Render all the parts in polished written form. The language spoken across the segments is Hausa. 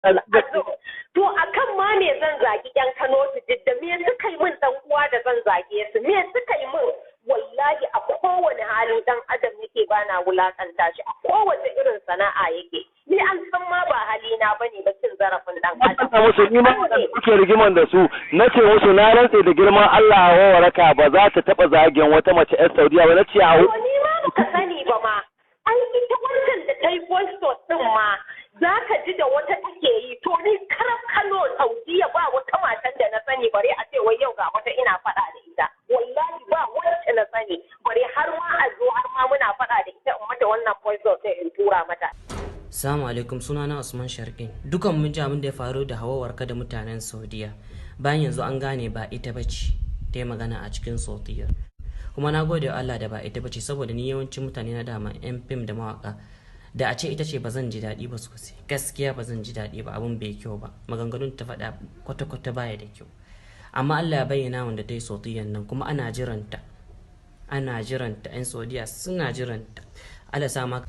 To akan ma me zan zagi yan Kano su da me suka yi min dan uwa da zan zage su me suka yi min wallahi a kowane hali dan adam yake bana wulakanta shi a kowace irin sana'a yake ni an san ma ba halina bane ba cin zarafin dan adam. Musu ni ma kuke rigiman da su nace musu na rantse da girman Allah wa waraka ba za ta taba zagen wata mace yar Saudiya ba nace a ni ma baka sani ba ma ai ita wannan da ta yi voice note din ma za ka ji da wata take yi to ni karam Kano Saudiya ba wata matan da na sani bare a ce wai yau ga wata ina faɗa da ita wallahi ba wacce na sani bare har ma a zo har ma muna faɗa da ita in mata wannan voice note sai in tura mata. Assalamu alaikum, sunana Usman Sharqin. Dukan mun ji abin da ya faru da Hawa Warka da mutanen Saudiya. Bayan yanzu an gane ba ita bace ta yi magana a cikin Saudiya. Kuma na gode wa Allah da ba ita bace saboda ni yawancin mutane na dama yan fim da mawaka da a ce ita ce ba zan ji daɗi ba sosai. Gaskiya ba zan ji daɗi ba, abin bai kyau ba. Maganganun ta faɗa kwata-kwata baya da kyau. Amma Allah ya bayyana wanda ta yi Saudiyan nan kuma ana jiranta. Ana jiranta, 'yan Saudiya suna jiranta. Allah sa maka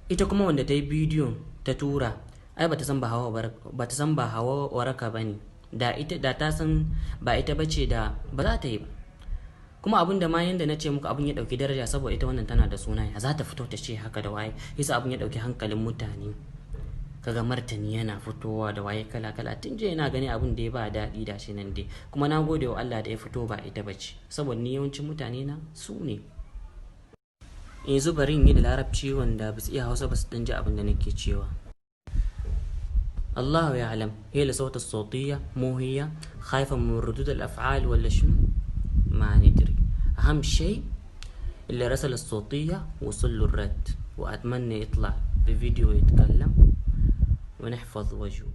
ita kuma wanda ta yi bidiyon ta tura ai bata san ba Hawa Waraka bane da ta san ba ita bace da ba za ta yi ba. Kuma abin da ma yanda na ce muku abin ya dauki daraja saboda ita wannan tana da suna ya za ta fito ta ce haka da waye yasa abin ya dauki hankalin mutane kaga martani yana fitowa da waye kala tun je yana gani abin da ya ba daɗi da shi nan dai. Kuma na gode wa Allah da ya fito ba ita bace saboda ni yawancin mutane na su ne. yanzu bari in yi da larabci wanda ba su iya Hausa ba su dan ji abin da nake cewa. الله يعلم هي لصوت الصوتية مو هي خايفة من ردود الأفعال ولا شنو ما ندري. أهم شيء اللي رسل الصوتية وصل له الرد وأتمنى يطلع بفيديو يتكلم ونحفظ وجهه.